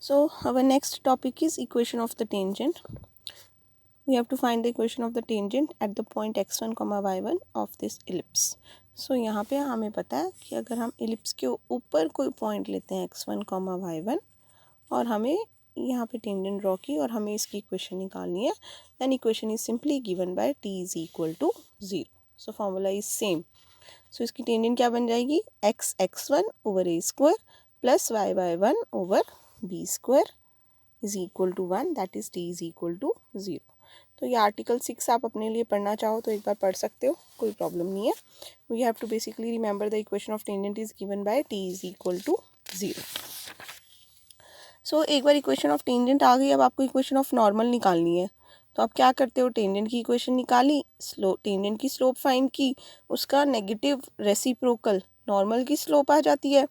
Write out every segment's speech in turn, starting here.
So our next topic is equation of the tangent. We have to find the equation of the tangent at the point x1, y1 of this ellipse. So यहाँ पे हमें पता है कि अगर हम ellipse के ऊपर कोई point लेते हैं x1, y1 और हमें यहाँ पे tangent ड्रॉ की और हमें इसकी इक्वेशन निकालनी है, then equation is simply given by t is equal to 0. So formula is same. So इसकी tangent क्या बन जाएगी, x1 over a square plus y1 over b square is equal to 1, that is t is equal to 0. तो ये article 6 आप अपने लिए पढ़ना चाहो तो एक बार पढ़ सकते हो, कोई प्रॉब्लम नहीं है. We have to basically remember the equation of tangent is given by t is equal to 0. So एक बार इक्वेशन ऑफ टेंजेंट आ गई, अब आपको इक्वेशन ऑफ नॉर्मल निकालनी है. तो आप क्या करते हो, टेंजेंट की इक्वेशन निकाली, टेंजेंट की स्लोप फाइंड की, उसका नेगेटिव रेसिप्रोकल नॉर्मल की स्लोप आ जाती है.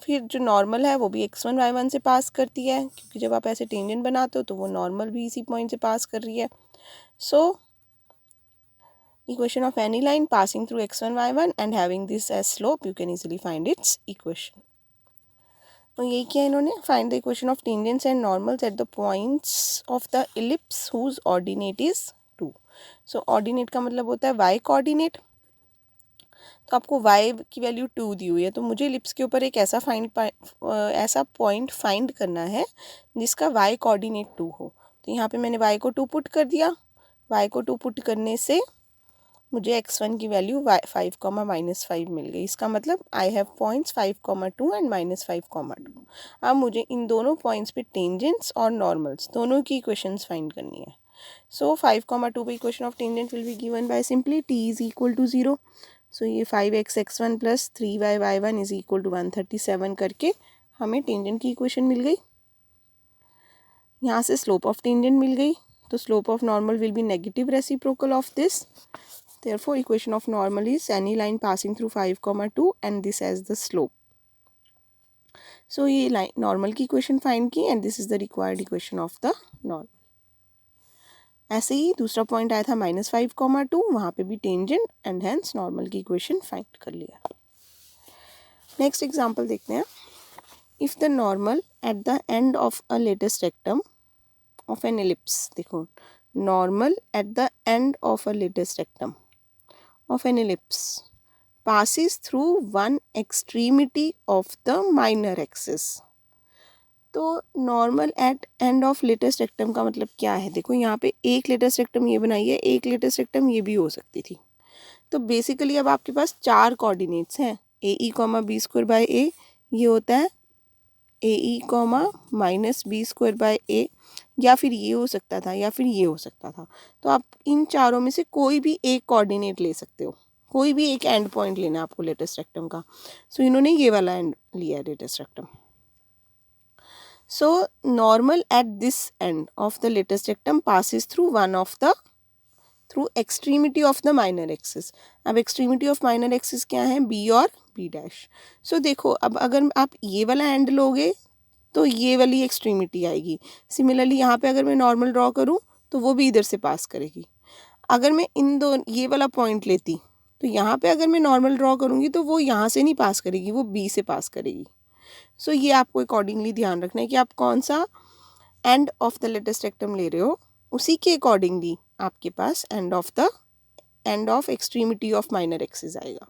फिर जो नॉर्मल है वो भी x1 y1 से पास करती है, क्योंकि जब आप ऐसे टेंजेंट बनाते हो तो वो नॉर्मल भी इसी पॉइंट से पास कर रही है. So equation of any line passing through x1 y1 and having this as slope, you can easily find its equation. तो यही किया इन्होंने, find the equation of tangents and normals at the points of the ellipse whose ordinate is 2. So ordinate का मतलब होता है y coordinate. तो आपको y की वैल्यू 2 दी हुई है, तो मुझे ellipse के ऊपर एक ऐसा पॉइंट फाइंड करना है जिसका y कोऑर्डिनेट 2 हो. तो यहाँ पे मैंने y को 2 पुट कर दिया. y को 2 पुट करने से मुझे x1 की वैल्यू 5, -5 मिल गई. इसका मतलब आई हैव पॉइंट्स 5, 2 एंड -5, 2. अब मुझे इन दोनों पॉइंट्स पे टेंजेंट्स और नॉर्मल्स दोनों की इक्वेशंस फाइंड करनी है. सो 5, 2 पे equation of tangent will be given by simply t is equal to 0. So ये 5x x1 plus 3y y1 is equal to 137 करके हमें टेंजेंट की इक्वेशन मिल गई. यहाँ से स्लोप ऑफ टेंजेंट मिल गई, तो slope of normal will be negative reciprocal of this. Therefore equation of normal is any line passing through 5, 2 and this as the slope. So ये line normal की equation find की and this is the required equation of the normal. ऐसे ही दूसरा point आया था -5, 2, वहाँ पे भी टेंजेंट एंड हेंस नॉर्मल की इक्वेशन फाइंड कर लिया. नेक्स्ट एग्जांपल देखते हैं. If the normal at the end of a latus rectum of an ellipse, देखो normal at the end of a latus rectum of an ellipse passes through one extremity of the minor axis. तो normal at end of latus rectum का मतलब क्या है, देखो यहाँ पे एक लेटेस्ट रेक्टम ये बनाई है, एक लेटेस्ट रेक्टम ये भी हो सकती थी. तो बेसिकली अब आपके पास 4 कोऑर्डिनेट्स हैं, a e comma b square by a, ये होता है a e comma minus B square by a, या फिर ये हो सकता था या फिर ये हो सकता था. तो आप इन चारों में से कोई भी एक कोऑर्डिनेट ले सकते हो, कोई भी एक एंड पॉइंट लेना है आपको लेटेस्ट रेक्टम का. सो इन्होंने ये वाला एंड लिया है latus rectum. So normal at this and of the latus rectum passes through extremity of the minor axis. अब एक्सट्रीमिटी ऑफ माइनर एक्सिस क्या है, बी और बी डैश. सो देखो अब अगर आप ये वाला एंड लोगे तो ये वाली एक्सट्रीमिटी आएगी. सिमिलरली यहाँ पे अगर मैं नॉर्मल ड्रॉ करूँ तो वो भी इधर से पास करेगी. अगर मैं इन दो ये वाला पॉइंट लेती तो यहाँ पे अगर मैं नॉर्मल ड्रॉ करूँगी तो वो यहाँ से नहीं पास करेगी, वो बी से पास करेगी. सो ये आपको अकॉर्डिंगली ध्यान रखना है कि आप कौन सा end of the latus rectum ले रहे हो, उसी के अकॉर्डिंगली आपके पास end of extremity of minor axis आएगा.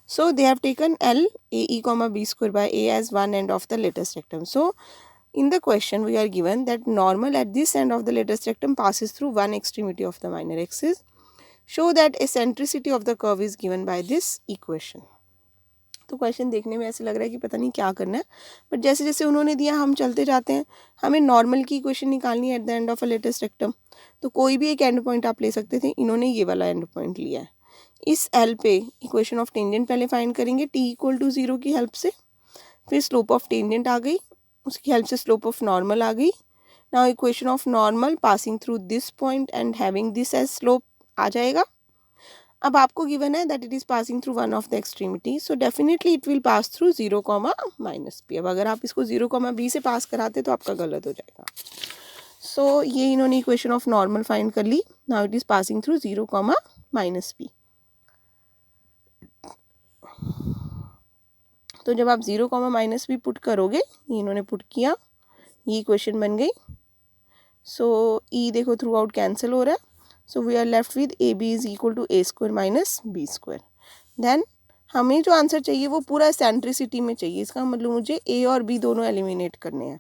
So they have taken L, A, E, comma B square by A as one end of the latest rectum. So in the question we are given that normal at this end of the latest rectum passes through one extremity of the minor axis. Show that eccentricity of the curve is given by this equation. तो question देखने में ऐसे लग रहा है कि पता नहीं क्या करना है, बट जैसे जैसे उन्होंने दिया हम चलते जाते हैं. हमें नॉर्मल की इक्वेशन निकालनी है eight the end of a latus rectum. तो कोई भी एक एंड पॉइंट आप ले सकते थे, इन्होंने ये वाला एंड पॉइंट लिया है. इस एल पे इक्वेशन ऑफ टेंजेंट पहले फाइंड करेंगे t इक्वल टू 0 की हेल्प से, फिर स्लोप ऑफ टेंजेंट आ गई, उसकी हेल्प से स्लोप ऑफ नॉर्मल आ गई. Now equation of normal passing through this point and having this as slope आ जाएगा. अब आपको गिवन है that it is passing through one of the extremity, so definitely it will pass through 0, -b. अब अगर आप इसको 0, b से पास कराते तो आपका गलत हो जाएगा. सो ये इन्होंने इक्वेशन ऑफ नॉर्मल फाइंड कर ली. Now it is passing through 0, -b. तो जब आप 0, -b पुट करोगे, ये इन्होंने पुट किया, ये इक्वेशन बन गई. सो ई देखो थ्रू आउट कैंसिल हो रहा है. So we are left with A B is equal to A square minus B square. Then हमें जो आंसर चाहिए वो पूरा सेंट्रिसिटी में चाहिए. इसका मतलब मुझे ए और बी दोनों एलिमिनेट करने हैं.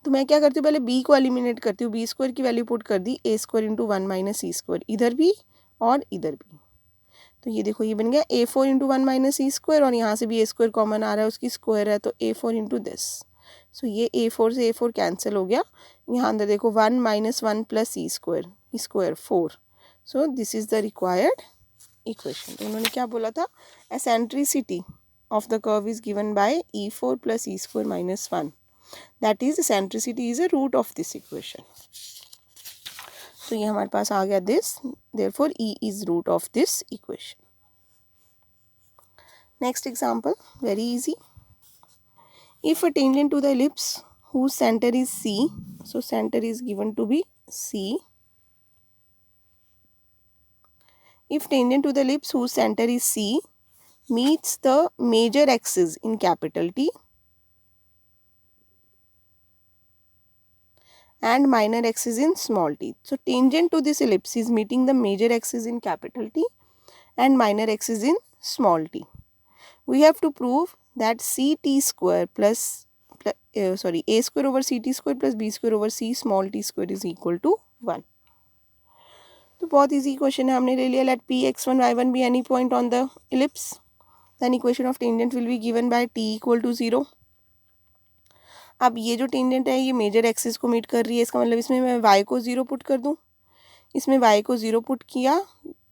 तो मैं क्या करती हूँ, पहले बी को एलिमिनेट करती हूँ. बी स्क्वायर की वैल्यू पुट कर दी, ए स्क्वायर इंटू 1 माइनस सी स्क्वायर, इधर भी और इधर भी. तो ये देखो ये बन गया ए फोर इंटू 1 माइनस सी स्क्वायर, और यहाँ से भी ए स्क्वायर कॉमन आ रहा है, उसकी स्क्वायर है, तो ए फोर इंटू दिस. सो ये ए फोर से ए फोर कैंसिल हो गया. यहाँ अंदर देखो 1 minus 1 plus C square, square 4. So this is the required equation. तो उन्होंने क्या बोला था, eccentricity of the curve is given by E four plus E square minus 1. That is eccentricity is a root of this equation. तो ये हमारे पास आ गया this, therefore E is root of this equation. Next example, very easy. If a tangent to the ellipse whose center is C, so center is given to be C. If tangent to the ellipse whose center is C meets the major axis in capital T and minor axis in small t. So tangent to this ellipse is meeting the major axis in capital T and minor axis in small t. We have to prove that ct square plus a square over ct square plus b square over c small t square is equal to 1. तो बहुत easy question है, हमने ले लिया. Let P X one Y one be any point on the ellipse, then equation of tangent will be given by T equal to 0. अब ये जो tangent है ये मेजर एक्सिस को मीट कर रही है, इसका मतलब इसमें मैं y को 0 पुट कर दूँ. इसमें y को 0 पुट किया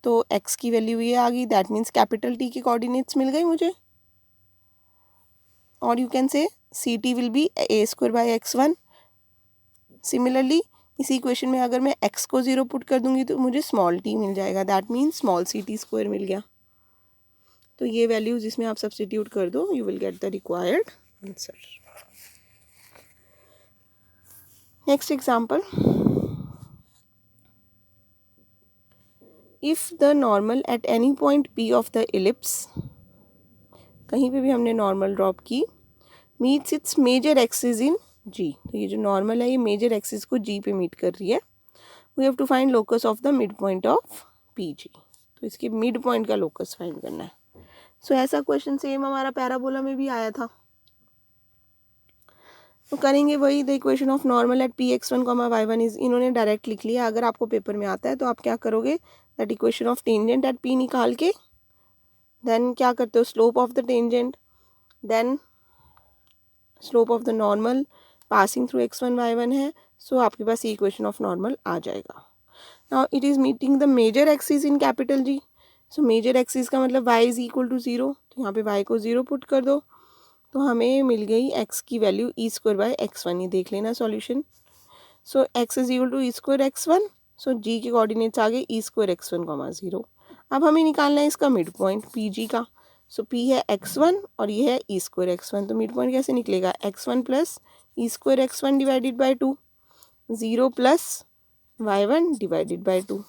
तो x की वैल्यू ये आ गई. दैट मीन्स कैपिटल T के कोऑर्डिनेट्स मिल गए मुझे. और you can say see T will be A square by X one. Similarly इसी इक्वेशन में अगर मैं x को 0 पुट कर दूंगी तो मुझे स्मॉल t मिल जाएगा. That means small c t square मिल गया. तो ये वैल्यूज इसमें आप सब्स्टिट्यूट कर दो, you will get the required answer. Next example. If the normal at any point p of the ellipse, कहीं पे भी हमने नॉर्मल ड्रॉप की, meets its major axis in g. तो ये जो नॉर्मल है ये मेजर एक्सिस को g पे मीट कर रही है. We have to find locus of the mid point of pg. तो इसके मिड पॉइंट का लोकस फाइंड करना है. सो ऐसा क्वेश्चन सेम हमारा पैराबोला में भी आया था. तो करेंगे वही. The equation of normal at P X one comma Y one is, इन्होंने डायरेक्ट लिख लिया. अगर आपको पेपर में आता है तो आप क्या करोगे, that equation of tangent at P निकाल के देन क्या करते हो, slope of the tangent, then slope of the normal passing through X one Y one है. सो आपके पास ये इक्वेशन ऑफ नॉर्मल आ जाएगा. Now it is meeting the major axis in capital G. So major axis का मतलब y is equal to 0. तो यहाँ पे y को 0 पुट कर दो तो हमें मिल गई x की value E square by X one. ये देख लेना solution. So x is equal to E square X one. So g के कोऑर्डिनेट्स आ गए E square X one comma 0. अब हमें निकालना है इसका मिड पॉइंट पी जी का. सो p है x1 और ये है ई स्क्वायर x1. तो मिड पॉइंट कैसे निकलेगा, x1 plus E square x one divided by 2, 0 plus y1 divided by 2.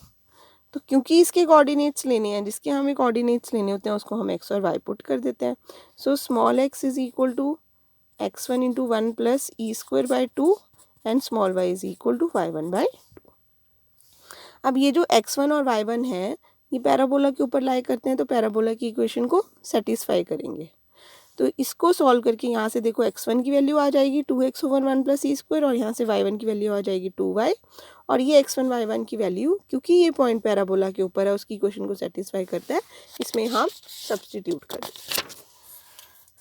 तो क्योंकि इसके कोऑर्डिनेट्स लेने हैं, जिसके हमें कोऑर्डिनेट्स लेने होते हैं उसको हम x और y पुट कर देते हैं. So small x is equal to x1 into 1 plus E square by 2 and small y is equal to y1 by 2. अब ये जो x1 और y1 है ये पैराबोला के ऊपर लाई करते हैं, तो पैराबोला की इक्वेशन को सेटिस्फाई करेंगे. तो इसको सॉल्व करके यहाँ से देखो x1 की वैल्यू आ जाएगी 2x over 1 plus E square, और यहाँ से y1 की वैल्यू आ जाएगी 2y, और ये x1 y1 की वैल्यू क्योंकि ये पॉइंट पैराबोला के ऊपर है उसकी इक्वेशन को सेटिस्फाई करता है, इसमें हम सब्स्टिट्यूट कर देते हैं.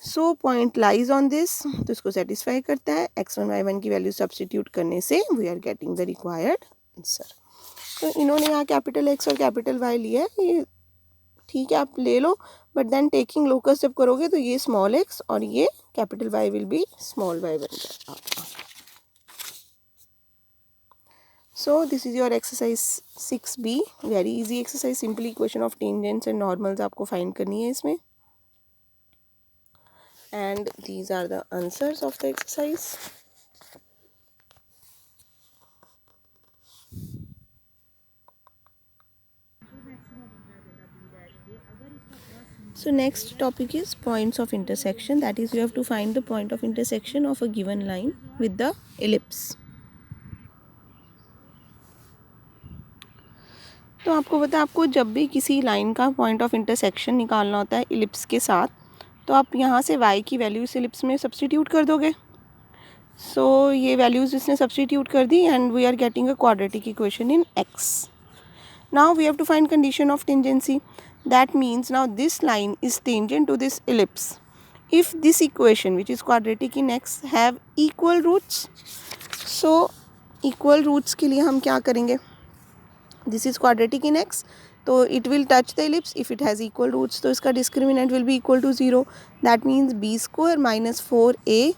So point lies on this, तो इसको सेटिस्फाई करता है. x1 y1 की वैल्यू सब्स्टिट्यूट करने से we are getting the required answer. तो इन्होंने यहाँ कैपिटल x और कैपिटल y लिया है, ये ठीक है आप ले लो, बट देन टेकिंग लोकस जब करोगे तो ये स्मॉल x और ये capital Y will be small y बन जाएगा. So this is your exercise 6B. Very easy exercise. Simply equation of tangents and normals आपको फाइंड करनी है इसमें. And these are the answers of the exercise. So next topic is points of intersection. That is, you have to find the point of intersection of a given line with the ellipse. तो आपको पता है, आपको जब भी किसी line का point of intersection निकालना होता है इलिप्स के साथ, तो आप यहाँ से y की वैल्यू इस इलिप्स में सब्स्टिट्यूट कर दोगे. सो ये वैल्यूज़ इसने सब्स्टिट्यूट कर दी and we are getting a quadratic equation in x. Now we have to find condition of tangency. That means now this line is tangent to this ellipse. If this equation, which is quadratic in x, have equal roots, so equal roots के लिए हम क्या करेंगे? This is quadratic in x, तो it will touch the ellipse. If it has equal roots, तो इसका discriminant will be equal to 0. That means b square minus 4ac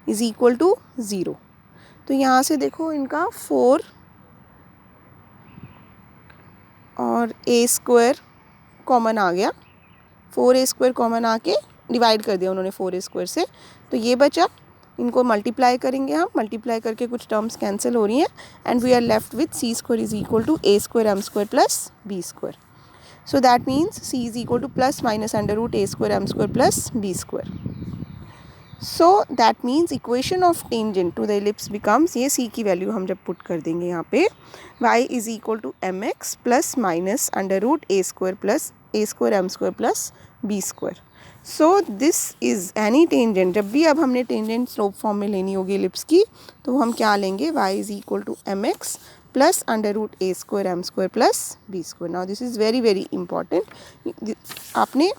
is equal to 0. तो यहाँ से देखो इनका 4 और a स्क्वायर कॉमन आ गया. 4a स्क्वायर कॉमन आके डिवाइड कर दिया उन्होंने 4a स्क्वायर से, तो ये बचा. इनको मल्टीप्लाई करेंगे हम, मल्टीप्लाई करके कुछ टर्म्स कैंसिल हो रही हैं and we are left with c square is equal to a square m square plus b square. So that means c is equal to plus minus under root a square m square plus b square. So that means equation of tangent to the ellipse becomes, ये c की value हम जब put कर देंगे यहाँ पे, y is equal to M x plus minus under root a square plus a square m square plus b square. So this is any tangent. जब भी अब हमने टेंजेंट स्लोप फॉर्म में लेनी होगी इलिप्स की, तो हम क्या लेंगे? y is equal to M x plus under root a square m square plus b square. Now this is very very important. आपने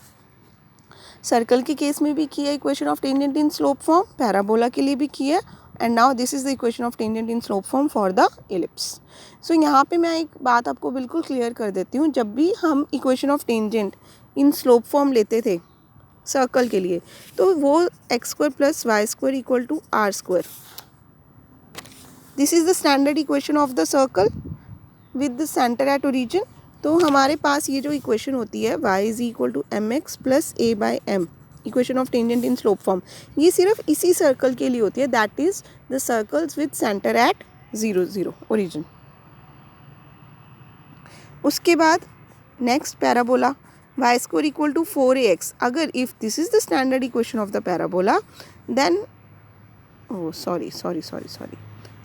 सर्कल के केस में भी किया equation of tangent in slope form, parabola के लिए भी किया, and now this is the equation of tangent in slope form for the ellipse. So यहाँ पे मैं एक बात आपको बिल्कुल क्लियर कर देती हूँ. जब भी हम equation of tangent in slope form लेते थे सर्कल के लिए, तो वो X square plus Y square equal to R square. This is the standard equation of the circle with the centre at origin. तो हमारे पास ये जो इक्वेशन होती है y is equal to M x plus A by M, equation of tangent in slope form, ये सिर्फ इसी सर्कल के लिए होती है. That is the circles with centre at 0 0 origin. उसके बाद next parabola y square equal to 4ax. अगर if this is the standard equation of the parabola, then sorry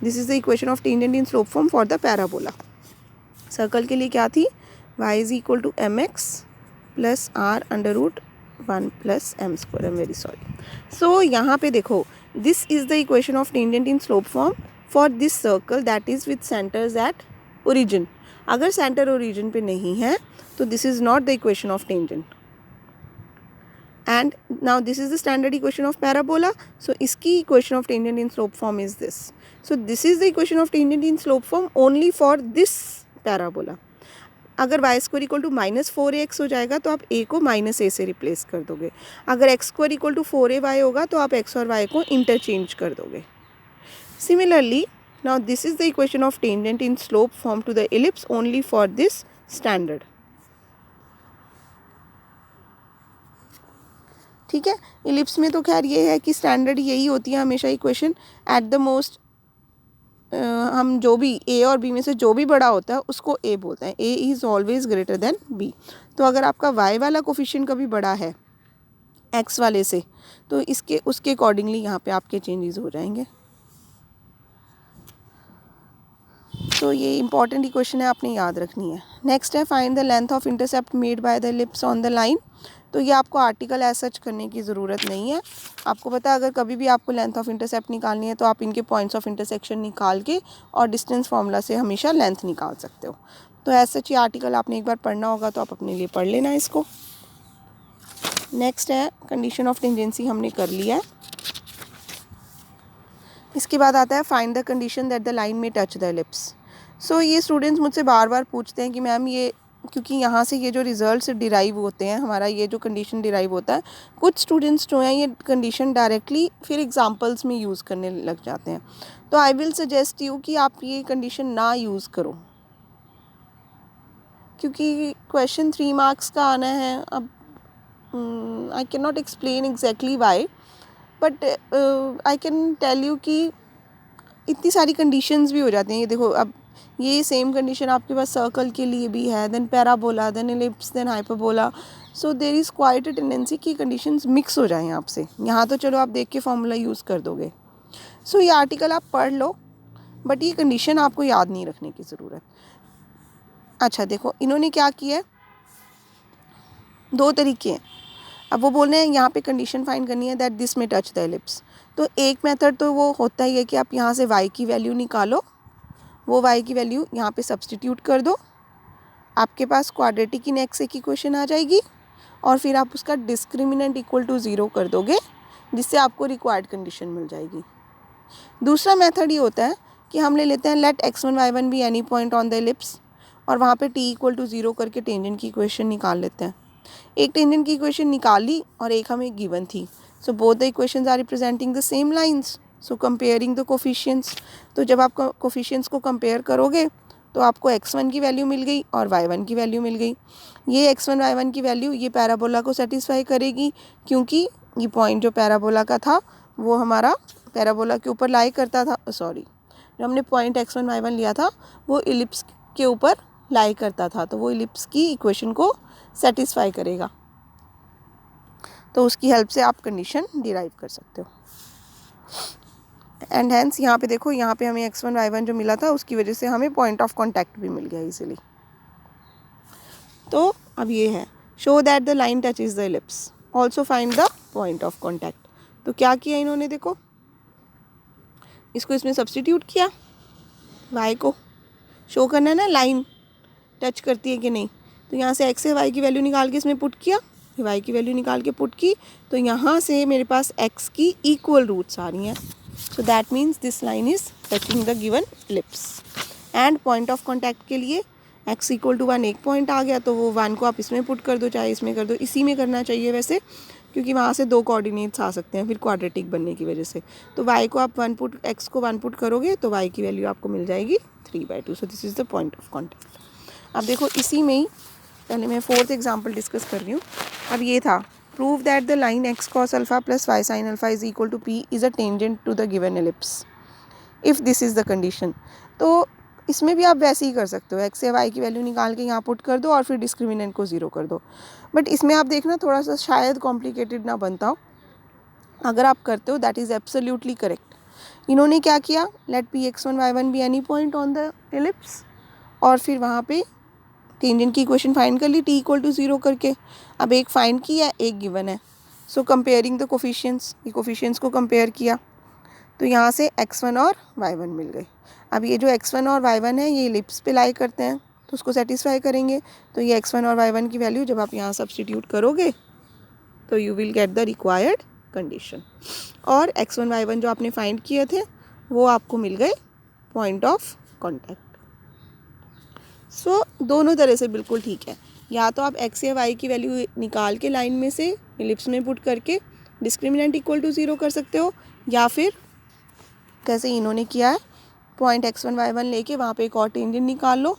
this is the equation of tangent in slope form for the parabola. Circle के लिए क्या थी? y is equal to M x plus r under root 1 plus m square. I am very sorry. So यहाँ पे देखो, this is the equation of tangent in slope form for this circle that is with centres at origin. अगर centre origin पे नहीं है तो this is not the equation of tangent. And now this is the standard equation of parabola. So इसकी equation of tangent in slope form is this. So this is the equation of tangent in slope form only for this parabola. अगर y square equal to minus 4ax हो जाएगा तो आप a को minus a से replace कर दोगे. अगर x square equal to 4ay होगा तो आप x और y को इंटरचेंज कर दोगे. Similarly now this is the equation of tangent in slope form to the ellipse only for this standard. ठीक है. इलिप्स में तो खैर ये है कि स्टैंडर्ड यही होती है हमेशा इक्वेशन. एट द मोस्ट हम जो भी a और b में से जो भी बड़ा होता है उसको a बोलते हैं. a is always greater than b. तो अगर आपका y वाला कोफिशिएंट कभी बड़ा है x वाले से, तो इसके उसके अकॉर्डिंगली यहाँ पे आपके चेंजेस हो जाएंगे. तो ये इंपॉर्टेंट इक्वेशन है, आपने याद रखनी है. नेक्स्ट है find the length of intercept made by the ellipse on the line. तो ये आपको आर्टिकल एज सच करने की ज़रूरत नहीं है. आपको पता है अगर कभी भी आपको लेंथ ऑफ इंटरसेप्ट निकालनी है तो आप इनके पॉइंट्स ऑफ इंटरसेक्शन निकाल के और डिस्टेंस फार्मूला से हमेशा लेंथ निकाल सकते हो. तो एज सच ये आर्टिकल आपने एक बार पढ़ना होगा तो आप अपने लिए पढ़ लेना इसको. नेक्स्ट है कंडीशन ऑफ टेंजेंसी, हमने कर लिया है. इसके बाद आता है find the condition that the line में टच द इलिप्स. सो ये स्टूडेंट्स मुझसे बार बार पूछते हैं कि मैम ये, क्योंकि यहाँ से ये जो रिजल्ट्स डिराइव होते हैं, हमारा ये जो कंडीशन डिराइव होता है, कुछ स्टूडेंट्स जो हैं ये कंडीशन डायरेक्टली फिर एग्जांपल्स में यूज़ करने लग जाते हैं. तो आई विल सजेस्ट यू कि आप ये कंडीशन ना यूज़ करो, क्योंकि क्वेश्चन 3 मार्क्स का आना है. अब I can not explain exactly why, but I can tell you कि इतनी सारी कंडीशंस भी हो जाती हैं. ये देखो, अब ये सेम कंडीशन आपके पास सर्कल के लिए भी है, then parabola, then ellipse, then hyperbola. So there is quite a tendency कि कंडीशंस मिक्स हो जाएं आपसे. यहाँ तो चलो आप देख के फॉर्मूला यूज़ कर दोगे. सो ये आर्टिकल आप पढ़ लो, बट ये कंडीशन आपको याद नहीं रखने की ज़रूरत. अच्छा देखो इन्होंने क्या किया है, दो तरीके हैं. अब वो बोल रहे हैं यहाँ पे कंडीशन फाइंड करनी है दैट दिस में टच द एलिप्स. तो एक मेथड तो वो होता ही है कि आप यहाँ से y की वैल्यू निकालो, वो y की वैल्यू यहाँ पे सब्सटीट्यूट कर दो, आपके पास क्वाड्रेटिक इन एक्स की इक्वेशन आ जाएगी, और फिर आप उसका डिस्क्रिमिनेंट इक्वल टू 0 कर दोगे, जिससे आपको रिक्वायर्ड कंडीशन मिल जाएगी. दूसरा मेथड ये होता है कि हम ले लेते हैं let x1 y1 be any point on the ellipse, और वहाँ पे t इक्वल टू 0 करके टेंजेंट की इक्वेशन निकाल लेते हैं. एक टेंजेंट की इक्वेशन निकाली और एक हमें गिवन थी. So both the equations are representing the same lines. So comparing the coefficients, तो जब आप कोफिशिएंट्स को कंपेयर करोगे तो आपको x1 की वैल्यू मिल गई और y1 की वैल्यू मिल गई. ये x1 y1 की वैल्यू ये पैराबोला को सेटिस्फाई करेगी, क्योंकि ये पॉइंट जो पैराबोला का था वो हमारा पैराबोला के ऊपर लाई करता था. सॉरी, जो हमने पॉइंट x1 y1 लिया था वो इलिप्स के ऊपर लाई करता था, तो वो इलिप्स की इक्वेशन को सेटिस्फाई करेगा. तो उसकी हेल्प से आप कंडीशन डिराइव कर सकते हो. एंड हेंस यहाँ पे देखो, यहाँ पे हमें x1 y1 जो मिला था उसकी वजह से हमें पॉइंट ऑफ कॉन्टैक्ट भी मिल गया इजीली. तो अब ये है show that the line touches the ellipse, also find the point of contact. तो क्या किया इन्होंने, देखो इसको इसमें सब्सटीट्यूट किया, y को शो करना है ना लाइन टच करती है कि नहीं. तो यहाँ से x से y की वैल्यू निकाल के इसमें पुट किया, y की वैल्यू निकाल के पुट की, तो यहाँ से मेरे पास x की इक्वल रूट्स आ रही हैं. सो that means this line is touching the given ellipse. And point of contact के लिए x इक्वल टू 1 एक पॉइंट आ गया, तो वो 1 को आप इसमें पुट कर दो, चाहे इसमें कर दो. इसी में करना चाहिए वैसे, क्योंकि वहाँ से 2 कोऑर्डिनेट्स आ सकते हैं फिर क्वाड्रेटिक बनने की वजह से. तो y को आप 1 पुट, x को 1 पुट करोगे तो y की वैल्यू आपको मिल जाएगी 3/2. So this is the point of contact. अब देखो इसी में ही पहले मैं 4th एग्जाम्पल डिस्कस कर रही हूँ. अब ये था prove that the line x cos alpha plus y sin alpha is equal to p is a tangent to the given ellipse if this is the condition. तो इसमें भी आप वैसे ही कर सकते हो, x से y की वैल्यू निकाल के यहाँ पुट कर दो और फिर डिस्क्रिमिनेंट को 0 कर दो. बट इसमें आप देखना थोड़ा सा शायद कॉम्प्लिकेटेड ना बनता हो. अगर आप करते हो दैट इज़ एब्सोल्युटली करेक्ट. इन्होंने क्या किया, let p x1 y1 be any point on the ellipse, और फिर वहाँ पे टेंजेंट की इक्वेशन फाइंड कर ली t इक्वल टू 0 करके. अब एक फाइंड किया, एक गिवन है. सो कंपेयरिंग द कोफिशिएंट्स, ये कोफिशिएंट्स को कंपेयर किया, तो यहाँ से x1 और y1 मिल गए. अब ये जो x1 और y1 है ये एलिप्स पे लाई करते हैं, तो उसको सेटिस्फाई करेंगे. तो ये x1 और y1 की वैल्यू जब आप यहाँ सब्सटीट्यूट करोगे तो you will get the required condition. और x1 y1 जो आपने फाइंड किए थे वो आपको मिल गए पॉइंट ऑफ कॉन्टैक्ट. सो दोनों तरह से बिल्कुल ठीक है. या तो आप x या y की वैल्यू निकाल के लाइन में से एलिप्स में पुट करके डिस्क्रिमिनेंट इक्वल टू 0 कर सकते हो, या फिर जैसे इन्होंने किया है पॉइंट x1 y1 लेके वहाँ पे एक और टेंजेंट निकाल लो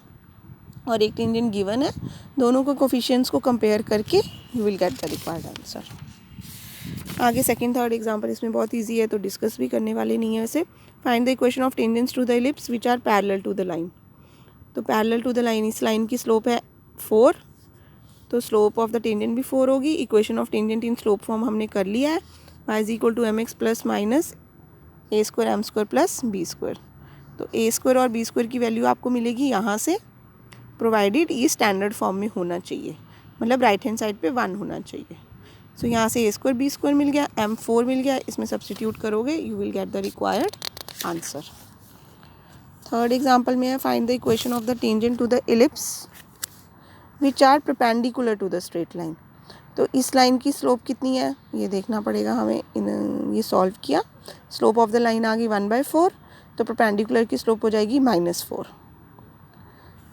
और एक टेंजेंट गिवन है, दोनों को कोफिशिएंट्स को कंपेयर करके you will get the required answer. आगे सेकंड थर्ड एग्जांपल इसमें बहुत इजी है तो डिस्कस भी करने वाले नहीं है वैसे. Find the equation of tangents to the ellipse which are parallel to the line. तो पैरेलल टू द लाइन, इस लाइन की स्लोप है 4, तो स्लोप ऑफ द टेंजेंट भी 4 होगी. Equation of tangent in slope form हमने कर लिया है, y is equal to mx plus minus a square m square plus b square. तो a स्क्वायर और b स्क्वायर की वैल्यू आपको मिलेगी यहाँ से, प्रोवाइडेड ये स्टैंडर्ड फॉर्म में होना चाहिए, मतलब राइट हैंड साइड पे 1 होना चाहिए. सो यहाँ से a स्क्वायर b स्क्वायर मिल गया, m4 मिल गया, इसमें सब्सटीट्यूट करोगे you will get the required answer. Third example में है find the equation of the tangent to the ellipse which are perpendicular to the straight line. तो इस लाइन की स्लोप कितनी है ये देखना पड़ेगा हमें. ये सॉल्व किया, स्लोप ऑफ द लाइन आ गई 1/4, तो परपेंडिकुलर की स्लोप हो जाएगी -4.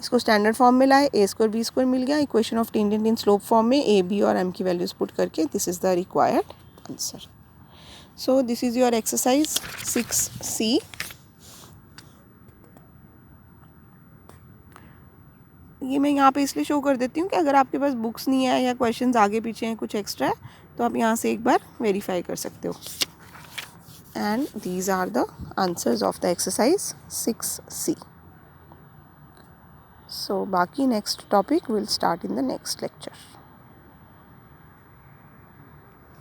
इसको स्टैंडर्ड फॉर्म में लाए, a स्क्वायर b स्क्वायर मिल गया. Equation of tangent in slope form में a b और m की वैल्यूज पुट करके this is the required answer. So this is your exercise 6C. ये मैं यहाँ पे इसलिए शो कर देती हूँ कि अगर आपके पास बुक्स नहीं है या क्वेश्चंस आगे पीछे हैं कुछ एक्स्ट्रा है तो आप यहाँ से एक बार वेरीफाई कर सकते हो. And these are the answers of the exercise 6C. So बाकी next topic will start in the next lecture.